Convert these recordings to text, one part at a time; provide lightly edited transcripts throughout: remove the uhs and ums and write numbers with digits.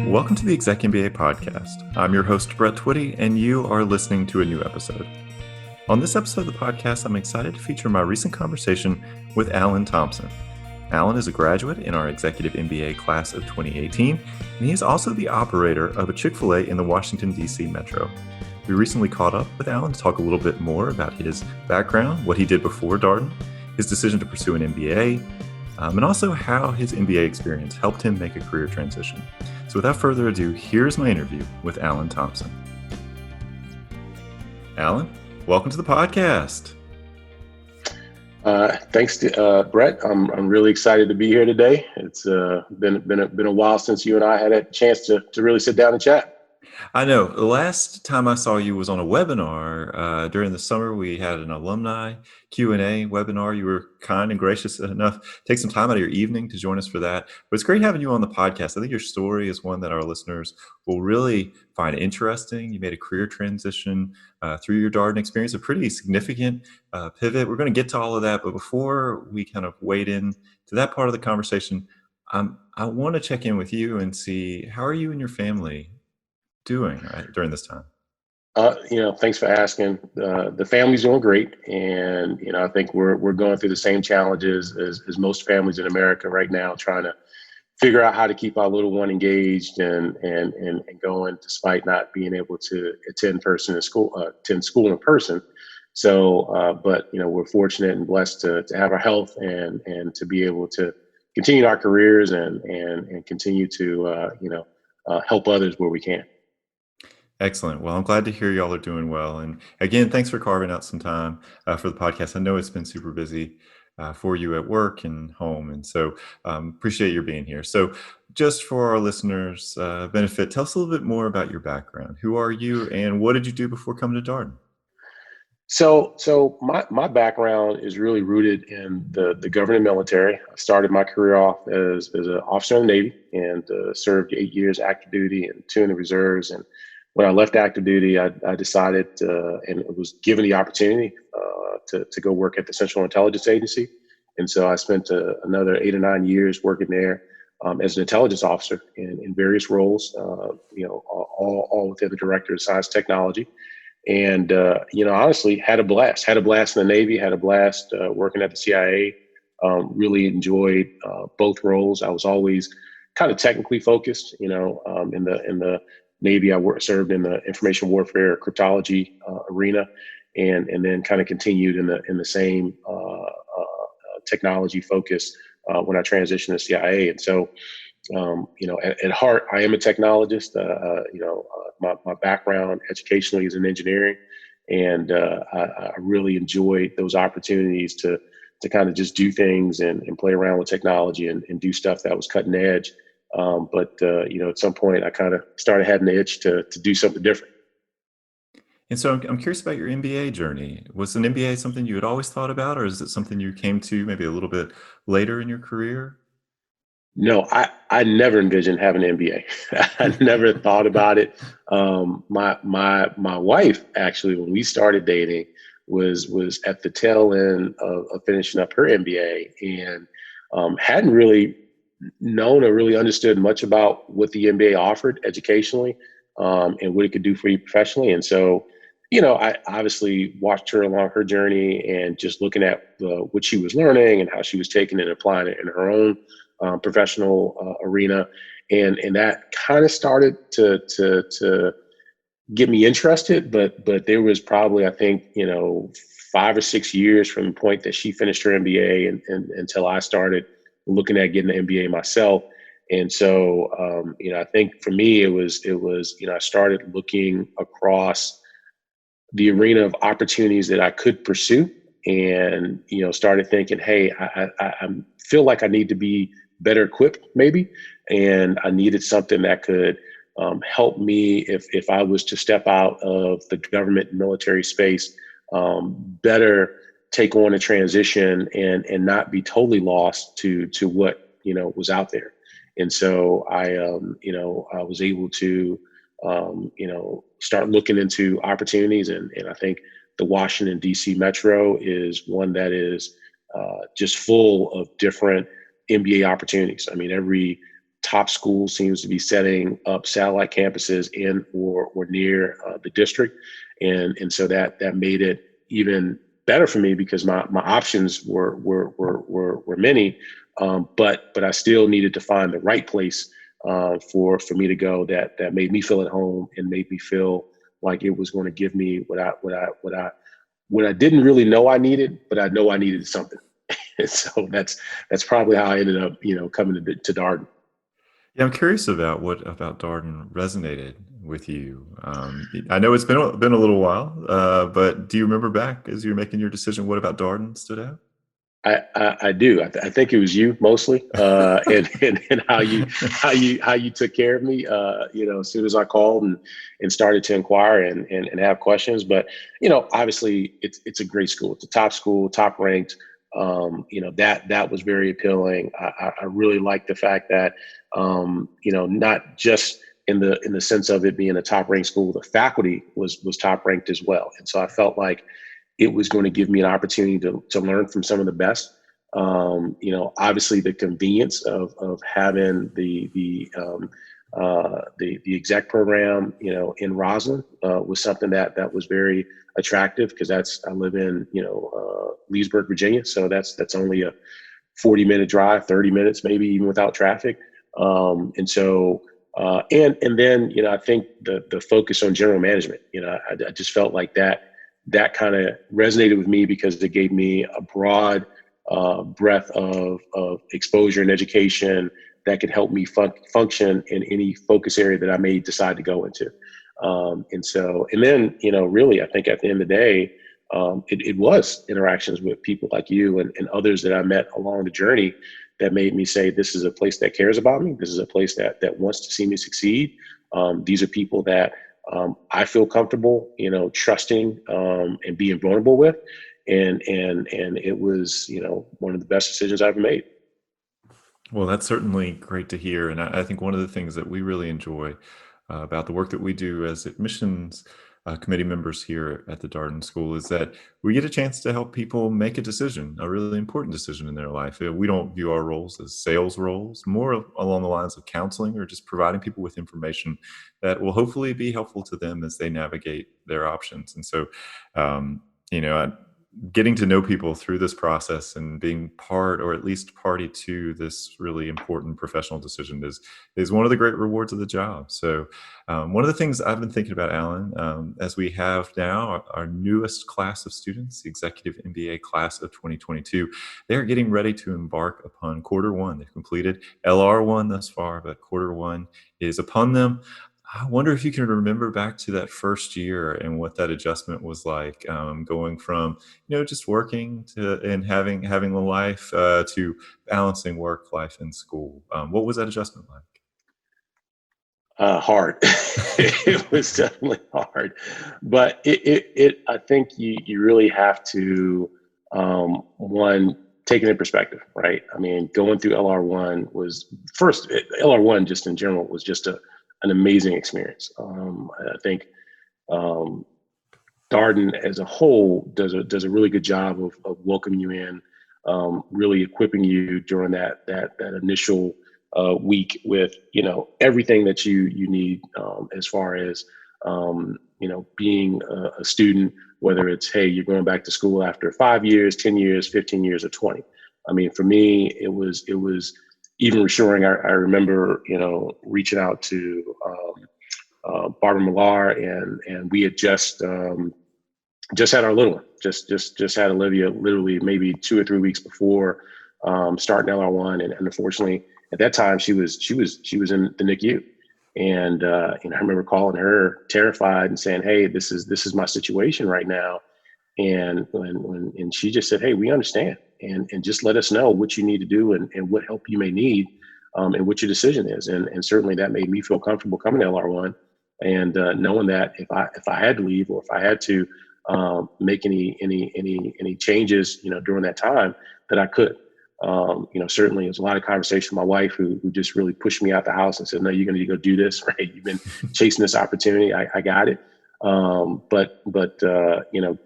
Welcome to the ExecMBA podcast. I'm your host, Brett Twitty, and you are listening to a new episode. On this episode of the podcast, I'm excited to feature my recent conversation with Alan Thompson. Alan is a graduate in our Executive MBA Class of 2018, and he is also the operator of a Chick-fil-a in the Washington, D.C. metro. We recently caught up with Alan to talk a little bit more about his background, what he did before Darden, his decision to pursue an MBA, and also how his MBA experience helped him make a career transition. So without further ado, here's my interview with Alan Thompson. Alan, welcome to the podcast. Thanks to Brett. I'm really excited to be here today. It's been a while since you and I had a chance to really sit down and chat. I know. The last time I saw you was on a webinar during the summer. We had an alumni Q&A webinar. You were kind and gracious enough to take some time out of your evening to join us for that. But it's great having you on the podcast. I think your story is one that our listeners will really find interesting. You made a career transition through your Darden experience, a pretty significant pivot. We're going to get to all of that. But before we kind of wade in to that part of the conversation, I want to check in with you and see, how are you and your family doing during this time? Thanks for asking. The family's doing great, and I think we're going through the same challenges as most families in America right now, trying to figure out how to keep our little one engaged and going, despite not being able to attend school in person. So, but we're fortunate and blessed to have our health and to be able to continue our careers and continue to help others where we can. Excellent. Well, I'm glad to hear y'all are doing well. And again, thanks for carving out some time for the podcast. I know it's been super busy for you at work and home. And so appreciate your being here. So just for our listeners' benefit, tell us a little bit more about your background. Who are you and what did you do before coming to Darden? So my background is really rooted in the government military. I started my career off as an officer in the Navy and served 8 years active duty and 2 in the reserves. And when I left active duty, I decided and was given the opportunity to go work at the Central Intelligence Agency. And so I spent another 8 or 9 years working there as an intelligence officer in various roles, all within the Director of Science Technology. And, honestly, had a blast in the Navy, had a blast working at the CIA, really enjoyed both roles. I was always kind of technically focused, in the Navy. I served in the information warfare cryptology arena, and then kind of continued in the same technology focus when I transitioned to CIA. And so, at heart, I am a technologist. My background educationally is in engineering, and I really enjoyed those opportunities to kind of just do things and play around with technology and do stuff that was cutting edge. But at some point, I kind of started having an itch to do something different. And so I'm curious about your MBA journey. Was an MBA something you had always thought about, or is it something you came to maybe a little bit later in your career? No, I never envisioned having an MBA. I never thought about it. My wife, actually, when we started dating, was at the tail end of finishing up her MBA and hadn't really known or really understood much about what the MBA offered educationally and what it could do for you professionally. And so, I obviously watched her along her journey and just looking at what she was learning and how she was taking it and applying it in her own professional arena. And that kind of started to get me interested. But there was probably, I think, 5 or 6 years from the point that she finished her MBA and until I started looking at getting an MBA myself. And so, I think for me, it was, I started looking across the arena of opportunities that I could pursue and, started thinking, hey, I feel like I need to be better equipped maybe. And I needed something that could help me if I was to step out of the government and military space, better take on a transition and not be totally lost to what, was out there. And so I was able to, start looking into opportunities. And I think the Washington, D.C. metro is one that is just full of different MBA opportunities. I mean, every top school seems to be setting up satellite campuses in or near the district, and so that made it even better for me because my options were many, but I still needed to find the right place for me to go that made me feel at home and made me feel like it was going to give me what I didn't really know I needed, but I know I needed something. And so that's probably how I ended up, coming to Darden. Yeah, I'm curious about what about Darden resonated with you. I know it's been a little while, but do you remember back as you were making your decision, what about Darden stood out? I do. I think it was you mostly, and how you took care of me. As soon as I called and started to inquire and have questions. But obviously it's a great school. It's a top school, top ranked. That was very appealing. I really like the fact that not just in the sense of it being a top ranked school, the faculty was top ranked as well, and so I felt like it was going to give me an opportunity to learn from some of the best. Obviously the convenience of having the exec program, in Roslyn, was something that was very attractive because I live in, Leesburg, Virginia. So that's only a 40-minute drive, 30 minutes, maybe even without traffic. And then, I think the focus on general management, I just felt like that kind of resonated with me because it gave me a broad breadth of exposure and education that could help me function in any focus area that I may decide to go into. And then, really, I think at the end of the day, it was interactions with people like you and others that I met along the journey that made me say, this is a place that cares about me. This is a place that wants to see me succeed. These are people that I feel comfortable, trusting and being vulnerable with. And it was, one of the best decisions I've ever made. Well, that's certainly great to hear. And I think one of the things that we really enjoy about the work that we do as admissions committee members here at the Darden School is that we get a chance to help people make a decision, a really important decision in their life. We don't view our roles as sales roles, more along the lines of counseling or just providing people with information that will hopefully be helpful to them as they navigate their options. And so, getting to know people through this process and being part or at least party to this really important professional decision is one of the great rewards of the job. So one of the things I've been thinking about, Alan, as we have now our newest class of students, the Executive MBA Class of 2022, they're getting ready to embark upon quarter one. They've completed LR1 thus far, but quarter one is upon them. I wonder if you can remember back to that first year and what that adjustment was like, going from, just working to and having a life to balancing work, life, and school. What was that adjustment like? Hard. It was definitely hard, but I think you really have to, one, take it in perspective, right? I mean, going through LR1 was first, LR1 just in general was just an amazing experience. I think Darden as a whole does a really good job of welcoming you in, really equipping you during that initial week with everything that you need, as far as being a student, whether it's, hey, you're going back to school after 5 years, 10 years, 15 years, or 20. I mean, for me, it was even reassuring. I remember, reaching out to Barbara Millar, and we had just had our little one, just had Olivia literally maybe 2 or 3 weeks before starting LR1, and unfortunately at that time she was in the NICU, and I remember calling her terrified and saying, hey, this is my situation right now, and she just said, hey, we understand, and just let us know what you need to do and what help you may need, and what your decision is, and certainly that made me feel comfortable coming to LR1, and knowing that if I had to leave or if I had to make any changes, during that time, that I could. Certainly there's a lot of conversation with my wife who just really pushed me out the house and said, no, you're going to go do this, right? You've been chasing this opportunity. I got it. But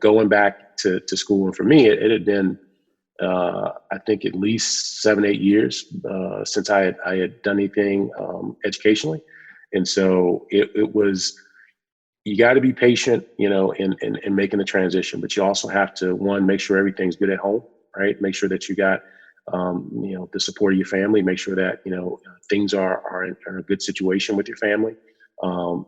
going back to school, and for me, it had been I think at least 7, 8 years since I had done anything educationally. And so it was, you got to be patient, in making the transition, but you also have to, one, make sure everything's good at home, right? Make sure that you got, the support of your family, make sure that, things are in a good situation with your family.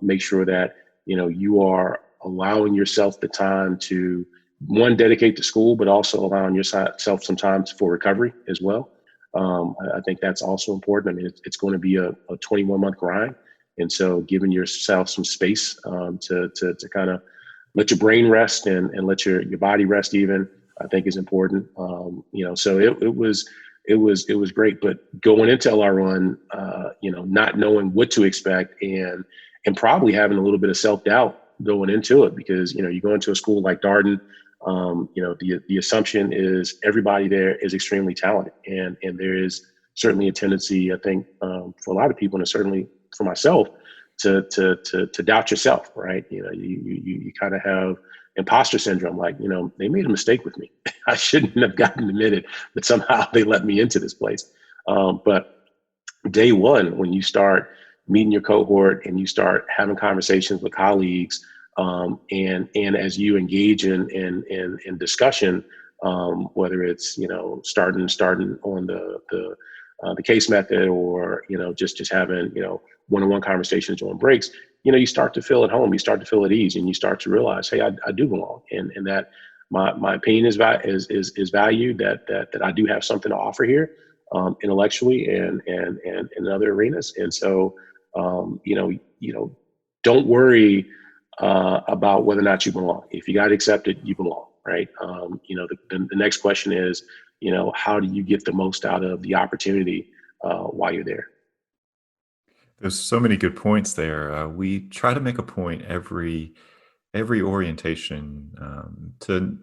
Make sure that, you are allowing yourself the time to, one, dedicate to school, but also allowing yourself some time for recovery as well. I think that's also important. I mean, it's going to be a 21-month grind. And so giving yourself some space to kind of let your brain rest and let your body rest even, I think is important. So it was great. But going into LR1, not knowing what to expect and probably having a little bit of self-doubt going into it, because, you go into a school like Darden, the assumption is everybody there is extremely talented. And there is certainly a tendency, I think, for a lot of people, and certainly for myself, to doubt yourself, right? You kind of have imposter syndrome, like, they made a mistake with me. I shouldn't have gotten admitted, but somehow they let me into this place. But day one, when you start meeting your cohort and you start having conversations with colleagues, and as you engage in discussion, whether it's starting on the case method, or just having one-on-one conversations on breaks, you start to feel at home, you start to feel at ease, and you start to realize, hey, I do belong, and that my opinion is valued, that I do have something to offer here, intellectually and in other arenas. And so don't worry about whether or not you belong. If you got accepted, you belong, right? The next question is, how do you get the most out of the opportunity while you're there? There's so many good points there. We try to make a point every orientation to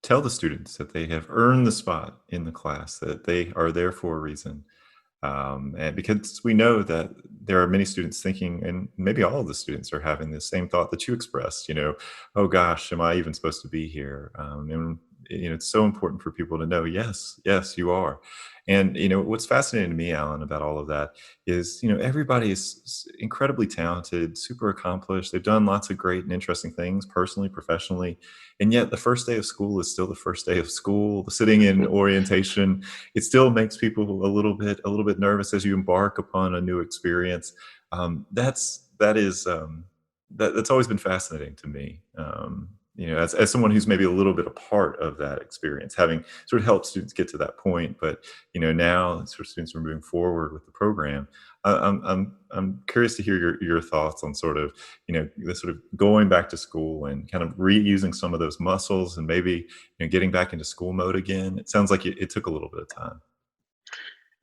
tell the students that they have earned the spot in the class, that they are there for a reason. And because we know that there are many students thinking, and maybe all of the students are having the same thought that you expressed, oh gosh, am I even supposed to be here? And it's so important for people to know, yes, you are. And what's fascinating to me, Alan, about all of that is, everybody is incredibly talented, super accomplished. They've done lots of great and interesting things personally, professionally, and yet the first day of school is still the first day of school. Sitting in orientation, it still makes people a little bit nervous as you embark upon a new experience. That's always been fascinating to me. As someone who's maybe a little bit a part of that experience, having sort of helped students get to that point, but now sort of students are moving forward with the program. I'm curious to hear your thoughts on sort of the sort of going back to school and kind of reusing some of those muscles, and maybe getting back into school mode again. It sounds like it took a little bit of time.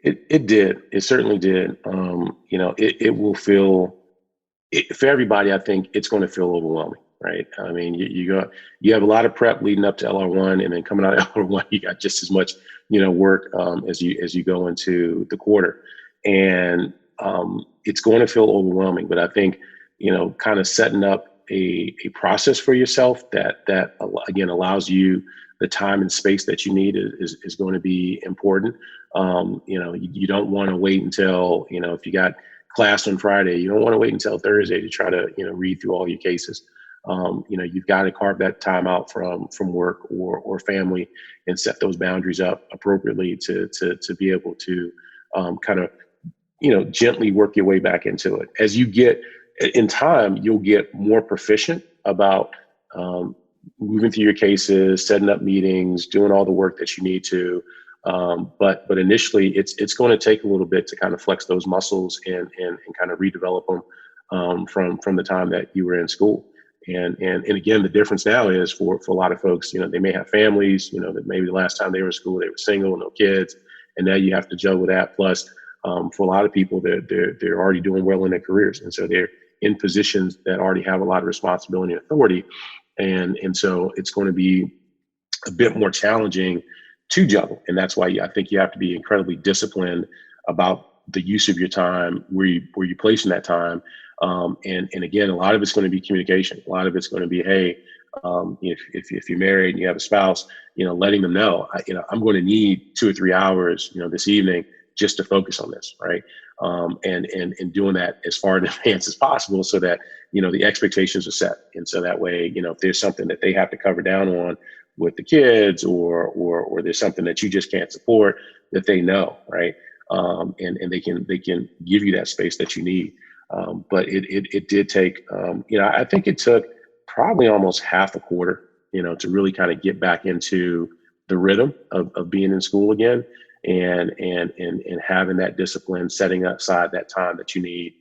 It did. It certainly did. It will feel, for everybody, I think it's going to feel overwhelming, right? I mean, you have a lot of prep leading up to LR1, and then coming out of LR1, you got just as much, work as you go into the quarter, and it's going to feel overwhelming. But I think, kind of setting up a process for yourself that again allows you the time and space that you need is going to be important. You don't want to wait until, if you got class on Friday, you don't want to wait until Thursday to try to, read through all your cases. You've got to carve that time out from work or family, and set those boundaries up appropriately to be able to kind of, gently work your way back into it. As you get in time, you'll get more proficient about moving through your cases, setting up meetings, doing all the work that you need to. But initially, it's going to take a little bit to kind of flex those muscles and kind of redevelop them from the time that you were in school. And again, the difference now is for a lot of folks, they may have families, that maybe the last time they were in school, they were single, no kids, and now you have to juggle that. Plus, for a lot of people, they're already doing well in their careers, and so they're in positions that already have a lot of responsibility and authority, and so it's going to be a bit more challenging to juggle. And that's why I think you have to be incredibly disciplined about the use of your time, where you placing that time. And again, a lot of it's going to be communication. A lot of it's going to be, hey, If you're married and you have a spouse, letting them know, I'm going to need 2 or 3 hours, this evening just to focus on this, right? And doing that as far in advance as possible, so that the expectations are set, and so that way, if there's something that they have to cover down on with the kids, or there's something that you just can't support, that they know, right? And they can give you that space that you need. But it did take, I think it took probably almost half a quarter, to really kind of get back into the rhythm of being in school again, and having that discipline, setting aside that time that you need,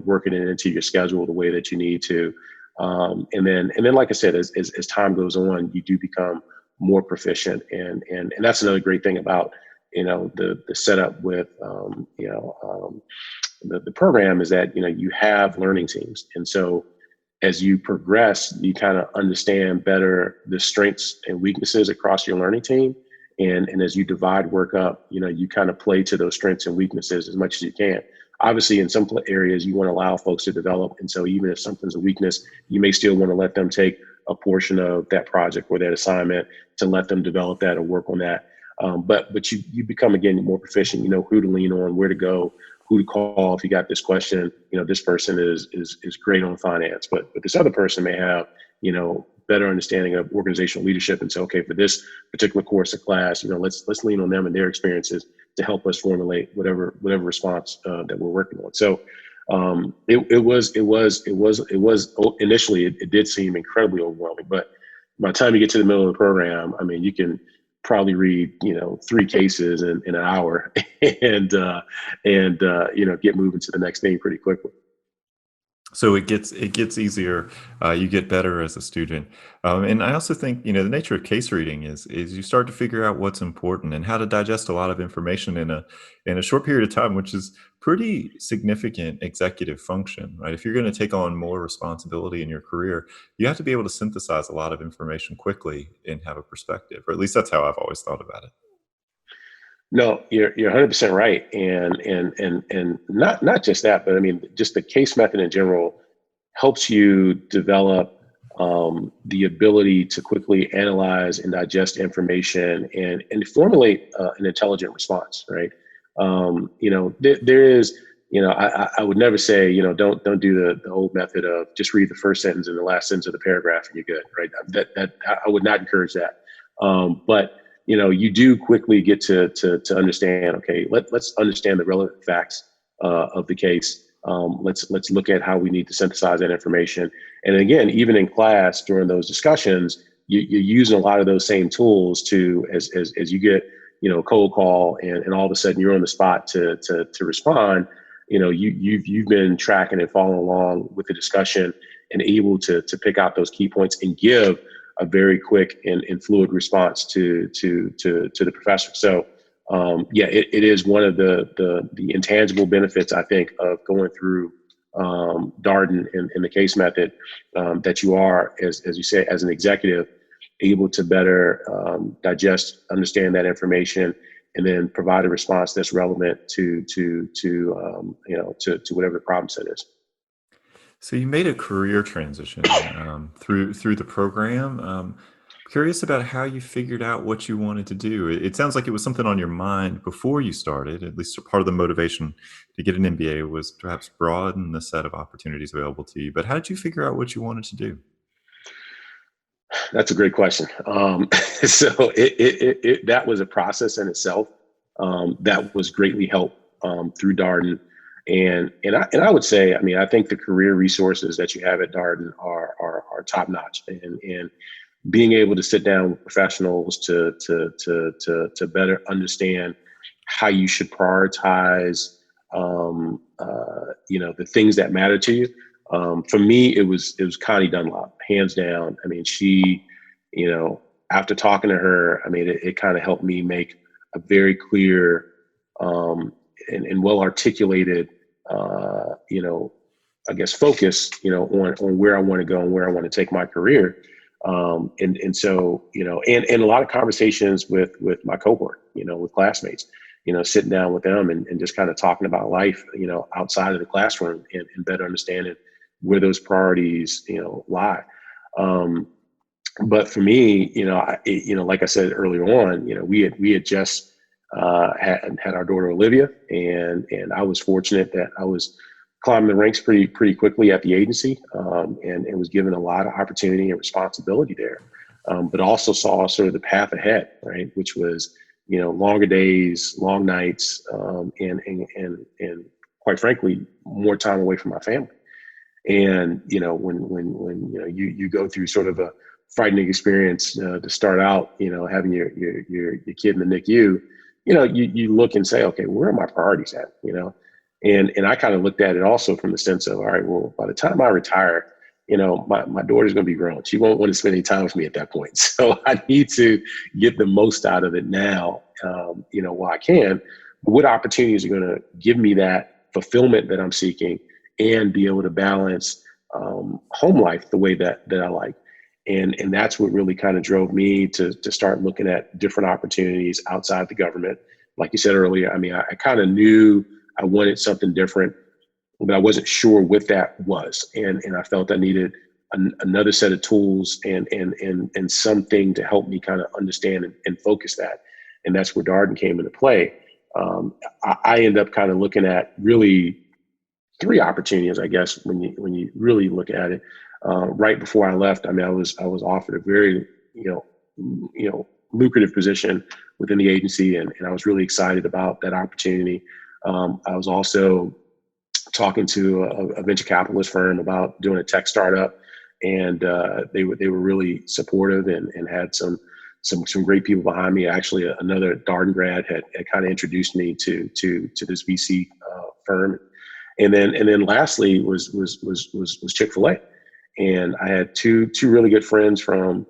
working it into your schedule the way that you need to. And then, like I said, as time goes on, you do become more proficient. And that's another great thing about, the setup with, the program, is that, you have learning teams. And so as you progress, you kind of understand better the strengths and weaknesses across your learning team. And as you divide work up, you kind of play to those strengths and weaknesses as much as you can. Obviously, in some areas, you want to allow folks to develop. And so even if something's a weakness, you may still want to let them take a portion of that project or that assignment to let them develop that or work on that. But you become, again, more proficient. You know who to lean on, where to go, who to call if you got this question. This person is great on finance, but this other person may have, better understanding of organizational leadership. And so, okay, for this particular course or class, let's lean on them and their experiences to help us formulate whatever response that we're working on. So it was initially, it did seem incredibly overwhelming, but by the time you get to the middle of the program, I mean, you can probably read 3 cases in an hour and get moving to the next thing pretty quickly. So it gets easier. You get better as a student, and I also think the nature of case reading is you start to figure out what's important and how to digest a lot of information in a short period of time, which is pretty significant executive function, right? If you're going to take on more responsibility in your career, you have to be able to synthesize a lot of information quickly and have a perspective, or at least that's how I've always thought about it. No, you're 100% right, and not just that, but I mean, just the case method in general helps you develop the ability to quickly analyze and digest information and formulate an intelligent response, right? There is, I would never say, don't do the old method of just read the first sentence and the last sentence of the paragraph and you're good, right? That I would not encourage that, but you do quickly get to understand, okay, let's understand the relevant facts of the case. Let's look at how we need to synthesize that information. And again, even in class during those discussions, you're using a lot of those same tools to, as you get, a cold call and all of a sudden you're on the spot to respond. You've been tracking and following along with the discussion and able to pick out those key points and give a very quick and fluid response to the professor. So it is one of the intangible benefits, I think, of going through Darden in the case method, that you are, as you say, as an executive, able to better digest, understand that information, and then provide a response that's relevant to whatever the problem set is. So you made a career transition through the program. Curious about how you figured out what you wanted to do. It sounds like it was something on your mind before you started. At least part of the motivation to get an MBA was perhaps broaden the set of opportunities available to you. But how did you figure out what you wanted to do? That's a great question. So that was a process in itself that was greatly helped through Darden. And I would say, I mean, I think the career resources that you have at Darden are top notch, and being able to sit down with professionals to better understand how you should prioritize, the things that matter to you. For me, it was Connie Dunlop, hands down. I mean, she, after talking to her, I mean, it kind of helped me make a very clear and well articulated, I guess, focus, on where I want to go and where I want to take my career. And so, and a lot of conversations with my cohort, with classmates, sitting down with them and just kind of talking about life, outside of the classroom and better understanding where those priorities, lie. But for me, like I said earlier on, we had just had our daughter Olivia, and I was fortunate that I was climbing the ranks pretty quickly at the agency, and was given a lot of opportunity and responsibility there, but also saw sort of the path ahead, right, which was longer days, long nights, and quite frankly, more time away from my family. And when you go through sort of a frightening experience to start out, having your kid in the NICU, you look and say, okay, where are my priorities at? And I kind of looked at it also from the sense of, all right, well, by the time I retire, my daughter's going to be grown. She won't want to spend any time with me at that point. So I need to get the most out of it now, while I can. What opportunities are going to give me that fulfillment that I'm seeking and be able to balance home life the way that I like. And that's what really kind of drove me to start looking at different opportunities outside the government. Like you said earlier, I mean, I kind of knew I wanted something different, but I wasn't sure what that was. And I felt I needed another set of tools and something to help me kind of understand and focus that. And that's where Darden came into play. I end up kind of looking at really three opportunities, I guess, when you really look at it. Right before I left, I mean, I was offered a very lucrative position within the agency, and I was really excited about that opportunity. I was also talking to a venture capitalist firm about doing a tech startup, and they were really supportive and had some great people behind me. Actually, another Darden grad had kind of introduced me to this VC firm. And then lastly was Chick-fil-A, and I had two really good friends from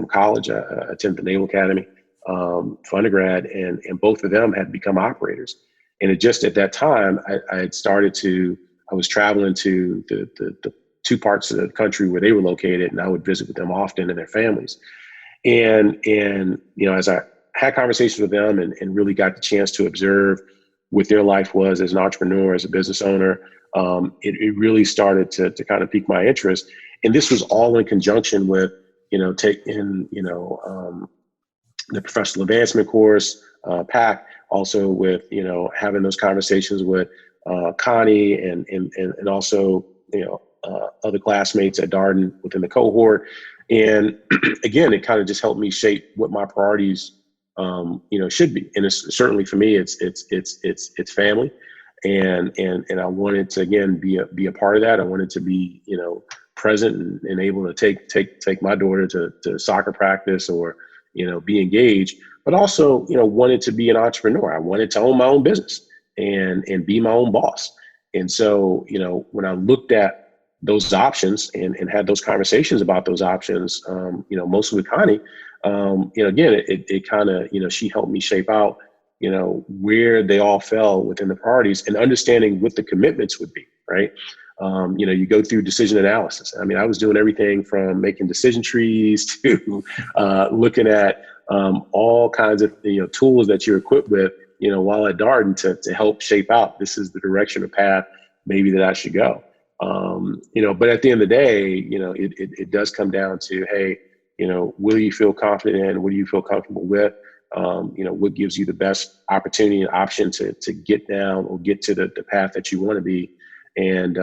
college. I attended the Naval Academy for undergrad, and both of them had become operators. And it just at that time, I was traveling to the two parts of the country where they were located, and I would visit with them often and their families. And as I had conversations with them and really got the chance to observe what their life was as an entrepreneur, as a business owner, it really started to kind of pique my interest. And this was all in conjunction with, taking, the professional advancement course, PAC, also with, having those conversations with Connie and also, other classmates at Darden within the cohort. And again, it kind of just helped me shape what my priorities should be. And it's certainly for me, it's family. And I wanted to, again, be a part of that. I wanted to be, present and able to take my daughter to soccer practice or, be engaged, but also, wanted to be an entrepreneur. I wanted to own my own business and be my own boss. And so, when I looked at those options and had those conversations about those options, mostly with Connie, again, it kind of, she helped me shape out, where they all fell within the priorities and understanding what the commitments would be, right? You go through decision analysis. I mean, I was doing everything from making decision trees to looking at all kinds of, tools that you're equipped with, while at Darden to help shape out, this is the direction or path maybe that I should go. But at the end of the day, it does come down to, hey, what do you feel confident in? What do you feel comfortable with? What gives you the best opportunity and option to get down or get to the path that you want to be? And,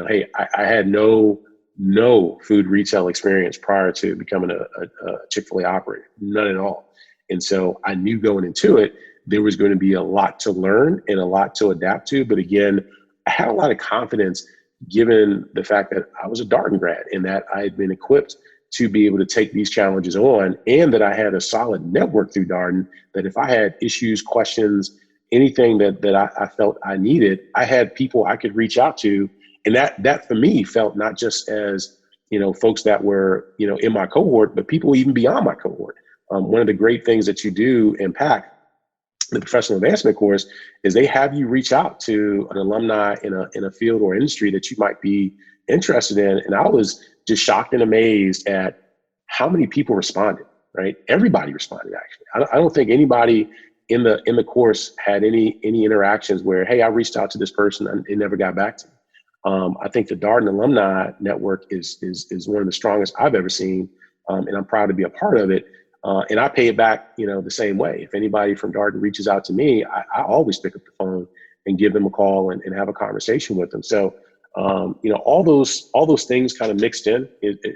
hey, I had no food retail experience prior to becoming a Chick-fil-A operator, none at all. And so I knew going into it, there was going to be a lot to learn and a lot to adapt to. But again, I had a lot of confidence given the fact that I was a Darden grad and that I had been equipped to be able to take these challenges on, and that I had a solid network through Darden, that if I had issues, questions, anything that I felt I needed, I had people I could reach out to. And that for me felt not just as, folks that were, in my cohort, but people even beyond my cohort. One of the great things that you do in PAC, the professional advancement course, is they have you reach out to an alumni in a field or industry that you might be interested in. And I was just shocked and amazed at how many people responded, right? Everybody responded, actually. I don't think anybody in the course had any interactions where, hey, I reached out to this person and it never got back to me. I think the Darden alumni network is one of the strongest I've ever seen, and I'm proud to be a part of it. And I pay it back, the same way. If anybody from Darden reaches out to me, I always pick up the phone and give them a call and have a conversation with them. So, all those things kind of mixed in,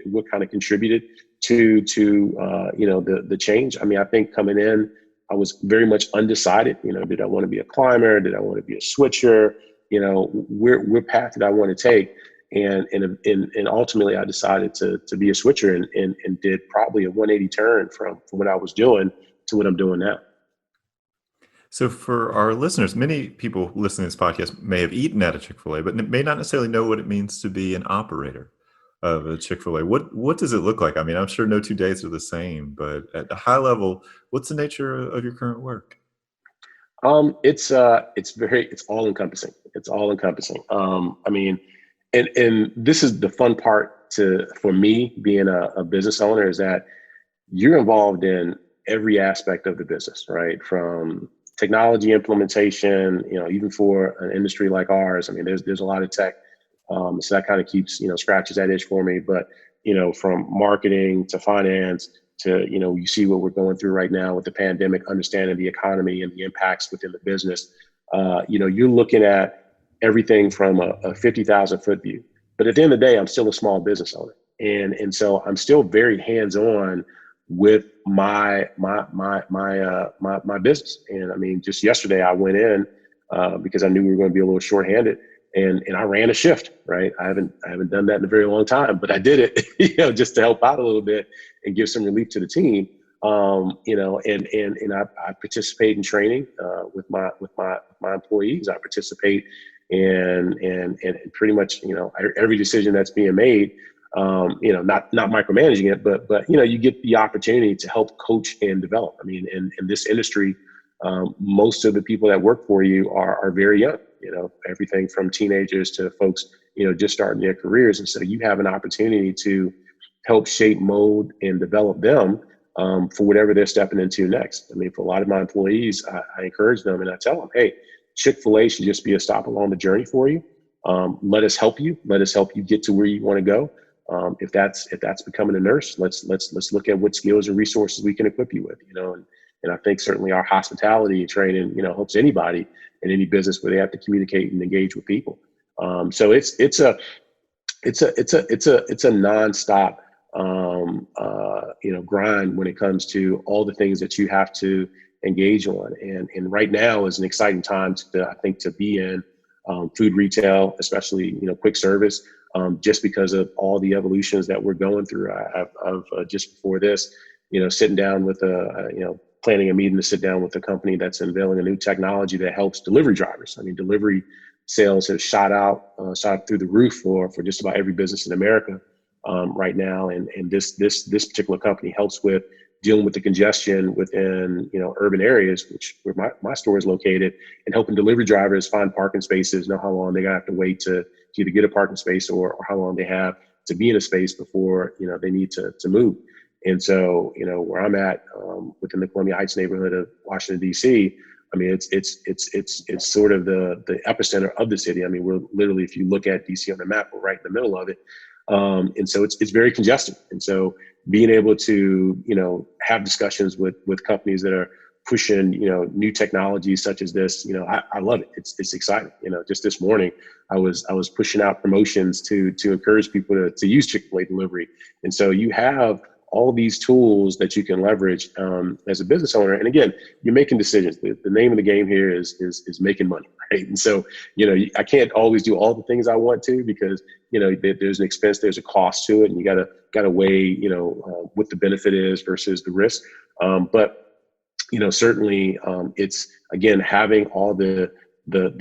what kind of contributed to the change. I mean, I think coming in, I was very much undecided. Did I want to be a climber? Did I want to be a switcher? Where path did I want to take? And ultimately, I decided to be a switcher and did probably a 180 turn from what I was doing to what I'm doing now. So for our listeners, many people listening to this podcast may have eaten at a Chick-fil-A, but may not necessarily know what it means to be an operator of a Chick-fil-A. What does it look like? I mean, I'm sure no 2 days are the same, but at a high level, what's the nature of your current work? It's all encompassing. It's all encompassing. I mean, and this is the fun part for me being a business owner, is that you're involved in every aspect of the business, right? From technology implementation, even for an industry like ours. I mean, there's a lot of tech, so that kind of keeps, scratches that itch for me. But, from marketing to finance to, you see what we're going through right now with the pandemic, understanding the economy and the impacts within the business. You're looking at everything from a 50,000 foot view. But at the end of the day, I'm still a small business owner. And so I'm still very hands-on with my business. And I mean, just yesterday I went in because I knew we were going to be a little shorthanded, and I ran a shift, right? I haven't done that in a very long time, but I did it, just to help out a little bit and give some relief to the team. And I participate in training with my employees. I participate in pretty much, every decision that's being made. Not micromanaging it, but you get the opportunity to help coach and develop. I mean, in this industry, most of the people that work for you are very young, everything from teenagers to folks, just starting their careers. And so you have an opportunity to help shape, mold, and develop them for whatever they're stepping into next. I mean, for a lot of my employees, I encourage them and I tell them, hey, Chick-fil-A should just be a stop along the journey for you. Let us help you. Let us help you get to where you want to go. If that's becoming a nurse, let's look at what skills and resources we can equip you with, and I think certainly our hospitality training, helps anybody in any business where they have to communicate and engage with people. So it's a nonstop, grind when it comes to all the things that you have to engage on. And right now is an exciting time to be in food retail, especially, quick service. Just because of all the evolutions that we're going through. I've just before this, sitting down with planning a meeting to sit down with a company that's unveiling a new technology that helps delivery drivers. I mean, delivery sales have shot through the roof for just about every business in America right now. And this particular company helps with dealing with the congestion within, urban areas, which where my store is located, and helping delivery drivers find parking spaces, know how long they're gonna have to wait to either get a parking space or how long they have to be in a space before, they need to move. And so, where I'm at within the Columbia Heights neighborhood of Washington, D.C., I mean, it's sort of the epicenter of the city. I mean, we're literally, if you look at D.C. on the map, we're right in the middle of it. And so it's very congested. And so being able to, have discussions with companies that are pushing, new technologies such as this, I love it. It's exciting. Just this morning, I was pushing out promotions to encourage people to use Chick-fil-A delivery. And so you have all these tools that you can leverage as a business owner. And again, you're making decisions. The name of the game here is making money, right? And so, I can't always do all the things I want to because, there's an expense, there's a cost to it, and you gotta weigh, what the benefit is versus the risk. But certainly it's, again, having all the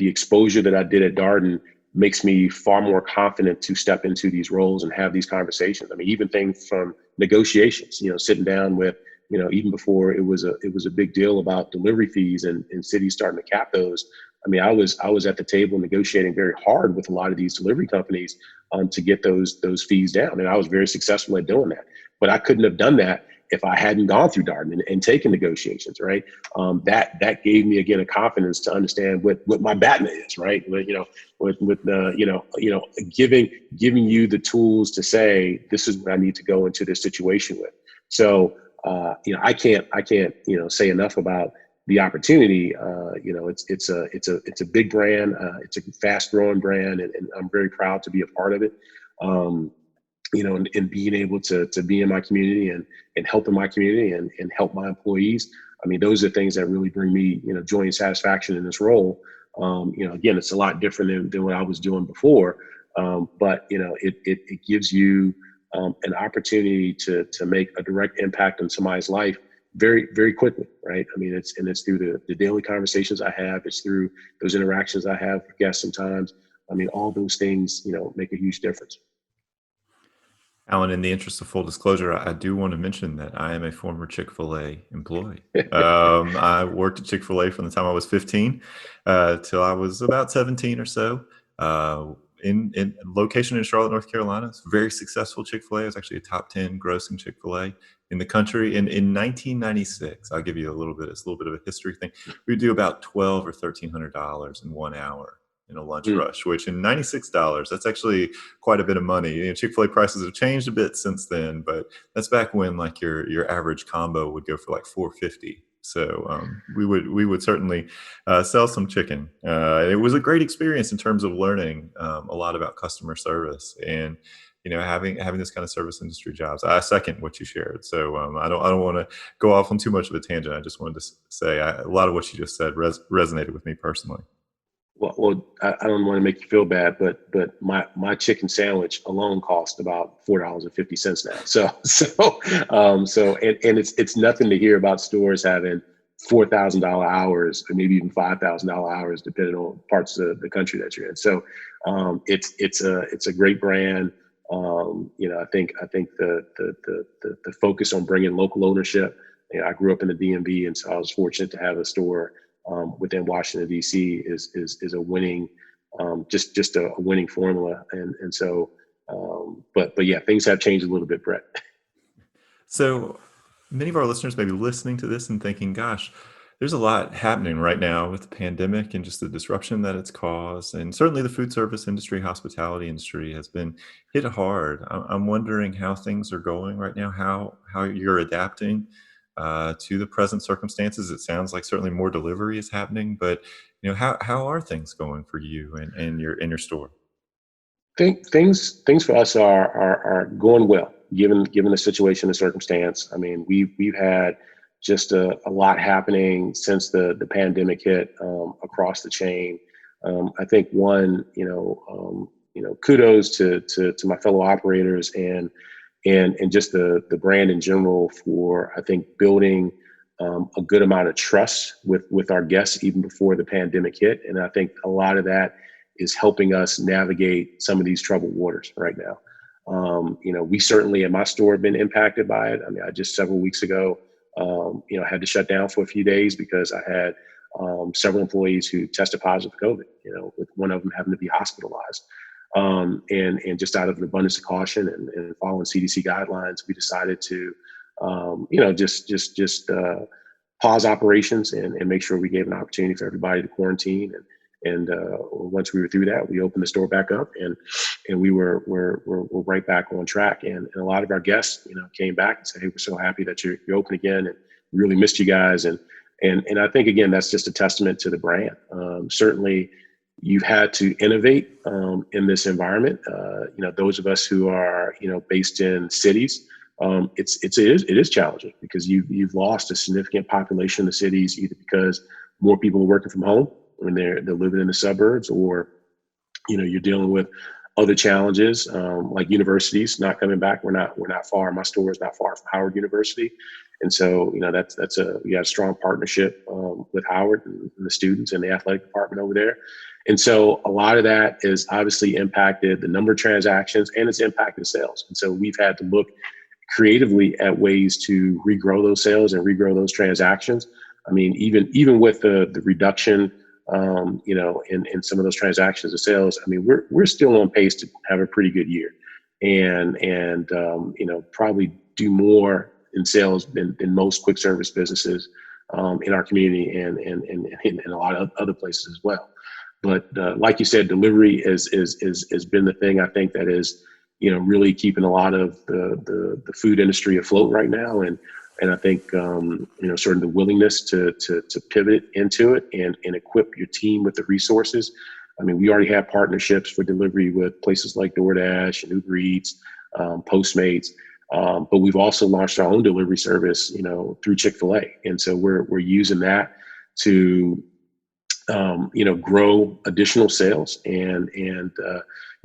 exposure that I did at Darden makes me far more confident to step into these roles and have these conversations. I mean, even things from negotiations, sitting down with, even before it was a big deal about delivery fees and cities starting to cap those. I mean, I was at the table negotiating very hard with a lot of these delivery companies to get those fees down. And I was very successful at doing that, but I couldn't have done that if I hadn't gone through Darden and taken negotiations, right? That gave me, again, a confidence to understand what my BATNA is, right? With giving you the tools to say, this is what I need to go into this situation with. So, I can't, say enough about the opportunity. It's a big brand. It's a fast growing brand, and I'm very proud to be a part of it. Um, and being able to be in my community and help in my community and help my employees. I mean, those are things that really bring me, joy and satisfaction in this role. Again, it's a lot different than what I was doing before. But it gives you an opportunity to make a direct impact on somebody's life very, very quickly, right? I mean, it's through the daily conversations I have. It's through those interactions I have with guests sometimes. I mean, all those things, make a huge difference. Alan, in the interest of full disclosure, I do want to mention that I am a former Chick-fil-A employee. I worked at Chick-fil-A from the time I was 15 till I was about 17 or so. In location in Charlotte, North Carolina. It's a very successful Chick-fil-A. It was actually a top 10 grossing Chick-fil-A in the country. In 1996, I'll give you it's a little bit of a history thing. We do about $1,200 or $1,300 in 1 hour in a lunch rush, which in $96, that's actually quite a bit of money. Chick-fil-A prices have changed a bit since then, but that's back when like your average combo would go for like $4.50. So we would certainly sell some chicken. It was a great experience in terms of learning a lot about customer service and having this kind of service industry jobs. I second what you shared. So I don't want to go off on too much of a tangent. I just wanted to say a lot of what you just said resonated with me personally. Well, I don't want to make you feel bad, but my chicken sandwich alone cost about $4.50 now. So it's nothing to hear about stores having $4,000 hours or maybe even $5,000 hours, depending on parts of the country that you're in. So it's a great brand. I think the focus on bringing local ownership. I grew up in the DMV, and so I was fortunate to have a store within Washington, D.C. is a winning, just a winning formula. And so, but yeah, things have changed a little bit, Brett. So many of our listeners may be listening to this and thinking, gosh, there's a lot happening right now with the pandemic and just the disruption that it's caused. And certainly the food service industry, hospitality industry has been hit hard. I'm wondering how things are going right now, how you're adapting to the present circumstances. It sounds like certainly more delivery is happening, but how are things going for you and your store? Things for us are going well, given the situation and circumstance. I mean, we've had just a lot happening since the pandemic hit across the chain. I think kudos to my fellow operators and just the brand in general for, I think, building a good amount of trust with our guests even before the pandemic hit. And I think a lot of that is helping us navigate some of these troubled waters right now. We certainly in my store have been impacted by it. I mean, I just several weeks ago, had to shut down for a few days because I had several employees who tested positive for COVID, with one of them having to be hospitalized. And just out of an abundance of caution and following CDC guidelines, we decided to, just pause operations and make sure we gave an opportunity for everybody to quarantine. And once we were through that, we opened the store back up and we're right back on track. And a lot of our guests, came back and said, "Hey, we're so happy that you're open again, and we really missed you guys." And I think, again, that's just a testament to the brand. Certainly, you've had to innovate in this environment. Those of us who are, based in cities, it is challenging because you've lost a significant population in the cities, either because more people are working from home when they're living in the suburbs, or you're dealing with other challenges like universities not coming back. We're not far. My store is not far from Howard University, and so we got a strong partnership with Howard and the students and the athletic department over there. And so a lot of that is obviously impacted the number of transactions and it's impacted sales. And so we've had to look creatively at ways to regrow those sales and regrow those transactions. I mean, even with the reduction, in some of those transactions of sales, I mean, we're still on pace to have a pretty good year, and probably do more in sales than most quick service businesses in our community and in a lot of other places as well. But like you said, delivery has been the thing I think that is really keeping a lot of the food industry afloat right now. And I think, sort of the willingness to pivot into it and equip your team with the resources. I mean, we already have partnerships for delivery with places like DoorDash and Uber Eats, Postmates, but we've also launched our own delivery service, through Chick-fil-a. And so we're using that to, grow additional sales. And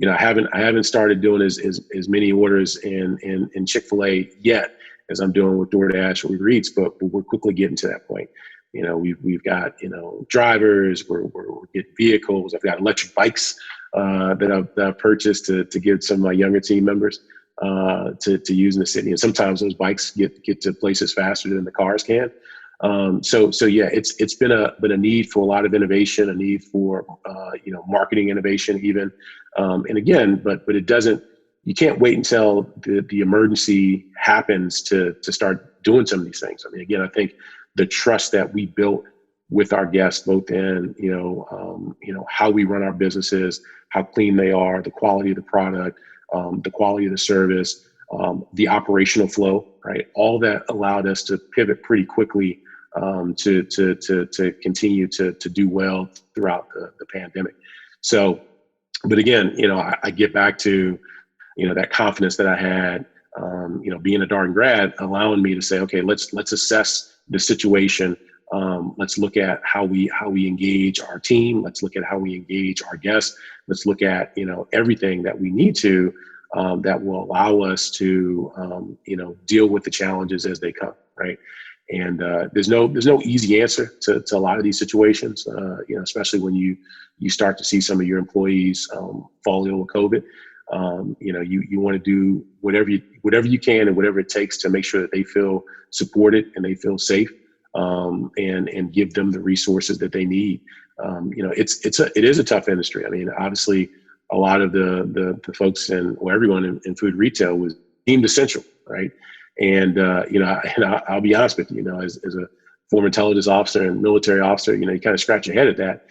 I haven't started doing as many orders in Chick-fil-a yet as I'm doing with DoorDash or Uber Eats, but we're quickly getting to that point. We've got, drivers, we're getting vehicles. I've got electric bikes that I've purchased to give some of my younger team members to use in the city. And sometimes those bikes get to places faster than the cars can. So yeah, it's been a need for a lot of innovation, a need for, marketing innovation even. And again, but it doesn't, you can't wait until the emergency happens to start doing some of these things. I mean, again, I think the trust that we built with our guests, both in, how we run our businesses, how clean they are, the quality of the product, the quality of the service, the operational flow, right? All that allowed us to pivot pretty quickly to continue to do well throughout the pandemic. So, but again, I get back to, that confidence that I had, being a Darden grad, allowing me to say, okay, let's assess the situation. Let's look at how we engage our team. Let's look at how we engage our guests. Let's look at, everything that we need to, that will allow us to, deal with the challenges as they come. Right. And there's no easy answer to a lot of these situations, especially when you start to see some of your employees fall ill with COVID. You want to do whatever you can and whatever it takes to make sure that they feel supported and they feel safe, and give them the resources that they need. It is a tough industry. I mean, obviously, a lot of the folks everyone in food retail was deemed essential, right? And I'll be honest with you, as a former intelligence officer and military officer, you kind of scratch your head at that.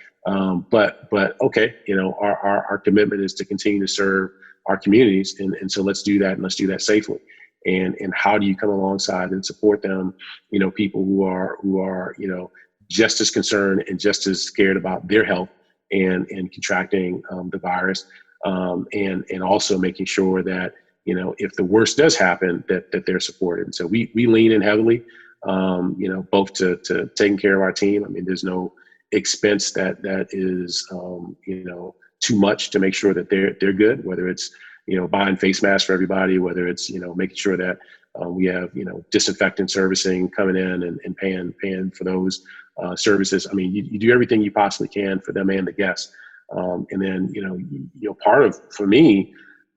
But okay, our commitment is to continue to serve our communities, and so let's do that, and let's do that safely. And how do you come alongside and support them? People who are just as concerned and just as scared about their health and contracting the virus, and also making sure that if the worst does happen, that they're supported. And so we lean in heavily, both to taking care of our team. I mean, there's no expense that is too much to make sure that they're good, whether it's buying face masks for everybody, whether it's making sure that we have disinfectant servicing coming in and paying for those services. I mean, you do everything you possibly can for them and the guests, and then part of, for me,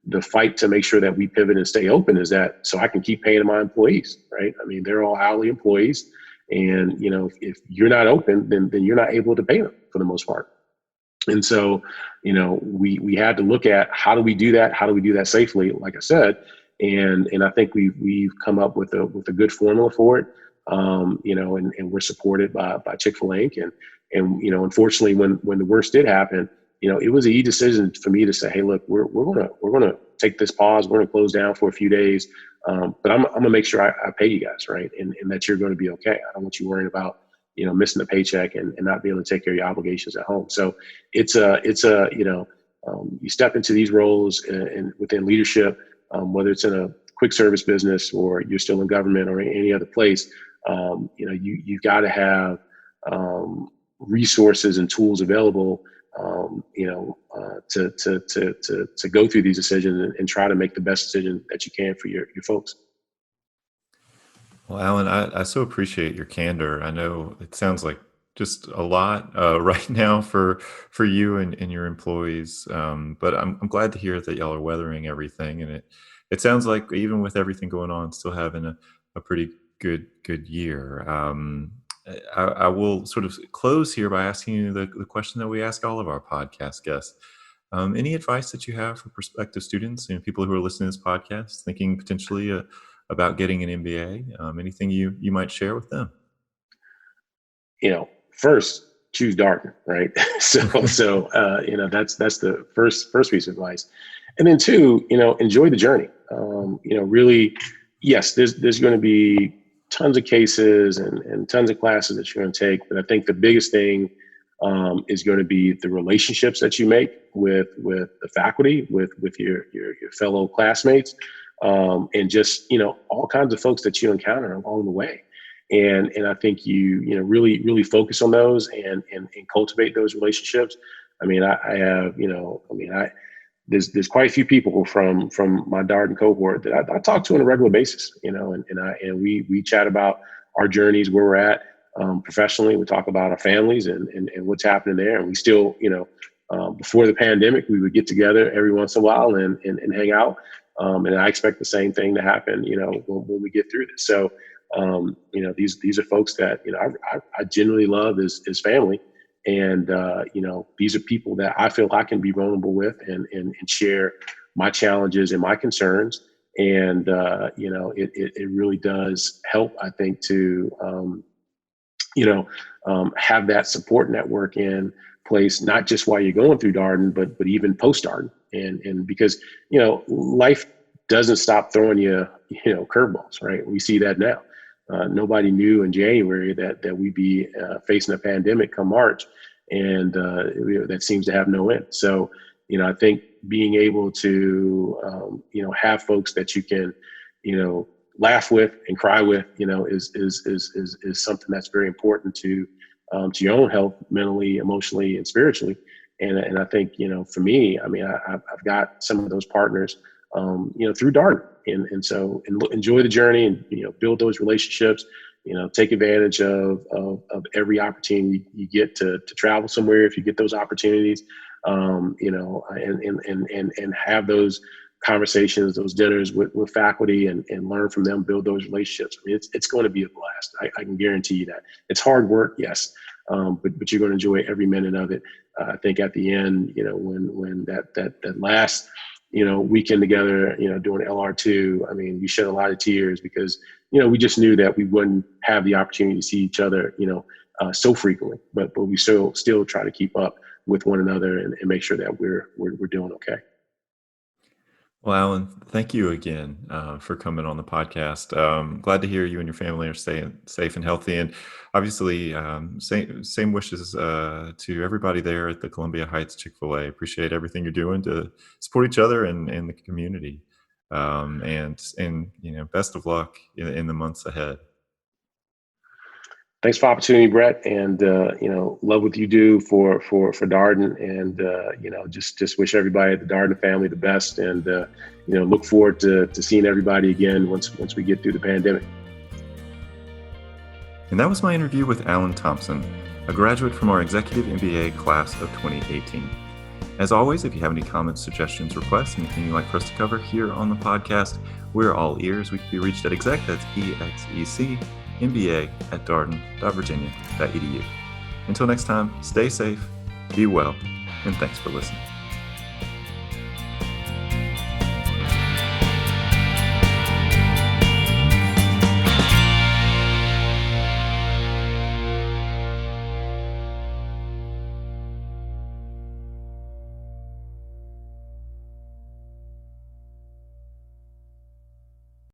the fight to make sure that we pivot and stay open is that so I can keep paying my employees, right? I mean, they're all hourly employees. And, if you're not open, then you're not able to pay them for the most part. And so, we had to look at how do we do that? How do we do that safely? Like I said, and I think we've come up with a good formula for it. And we're supported by Chick-fil-a, and unfortunately, when the worst did happen, it was an easy decision for me to say, hey, look, we're gonna take this pause. We're gonna close down for a few days, but I'm gonna make sure I pay you guys, right, and that you're going to be okay. I don't want you worrying about missing a paycheck and not being able to take care of your obligations at home. So it's you step into these roles and within leadership, whether it's in a quick service business or you're still in government or any other place, you've got to have resources and tools available, to go through these decisions and try to make the best decision that you can for your folks. Well, Alan, I so appreciate your candor. I know it sounds like just a lot right now for you and your employees, but I'm glad to hear that y'all are weathering everything, and it sounds like even with everything going on, still having a pretty good year. I will sort of close here by asking you the question that we ask all of our podcast guests. Any advice that you have for prospective students and people who are listening to this podcast, thinking potentially about getting an MBA? Anything you might share with them? First, choose Darden, right? So that's the first piece of advice. And then two, enjoy the journey. Really, yes, there's going to be tons of cases and tons of classes that you're going to take. But I think the biggest thing is going to be the relationships that you make with the faculty, with your fellow classmates, and just all kinds of folks that you encounter along the way. And I think you really focus on those and cultivate those relationships. I mean, there's quite a few people from my Darden cohort that I talk to on a regular basis, and we chat about our journeys, where we're at professionally. We talk about our families and what's happening there. And we still, before the pandemic, we would get together every once in a while and hang out. And I expect the same thing to happen, when we get through this. So, these are folks that, I genuinely love as family. And, these are people that I feel I can be vulnerable with and share my challenges and my concerns. And, it really does help, I think, to, have that support network in place, not just while you're going through Darden, but even post Darden. And because, life doesn't stop throwing you, curveballs, right? We see that now. Nobody knew in January that we'd be facing a pandemic come March, and that seems to have no end. So, I think being able to, have folks that you can, laugh with and cry with, is something that's very important to your own health, mentally, emotionally, and spiritually. And I think, for me, I mean, I've got some of those partners, through Darden. And so enjoy the journey and, build those relationships, take advantage of every opportunity you get to travel somewhere if you get those opportunities, and have those conversations, those dinners with faculty and learn from them, build those relationships. I mean, it's going to be a blast. I can guarantee you that. It's hard work, yes, but you're going to enjoy every minute of it. I think at the end, when that last weekend together, doing LR2, I mean, we shed a lot of tears because, we just knew that we wouldn't have the opportunity to see each other, so frequently, but we still try to keep up with one another and make sure that we're doing okay. Well, Alan, thank you again for coming on the podcast. Glad to hear you and your family are staying safe and healthy. And obviously, same wishes to everybody there at the Columbia Heights Chick-fil-A. Appreciate everything you're doing to support each other and the community. And best of luck in the months ahead. Thanks for the opportunity, Brett, and love what you do for Darden, and just wish everybody at the Darden family the best, and look forward to seeing everybody again once we get through the pandemic. And that was my interview with Alan Thompson, a graduate from our Executive MBA Class of 2018. As always, if you have any comments, suggestions, requests, anything you'd like for us to cover here on the podcast, we're all ears. We can be reached at exec, that's EXEC, MBA@darden.virginia.edu. Until next time, stay safe, be well, and thanks for listening.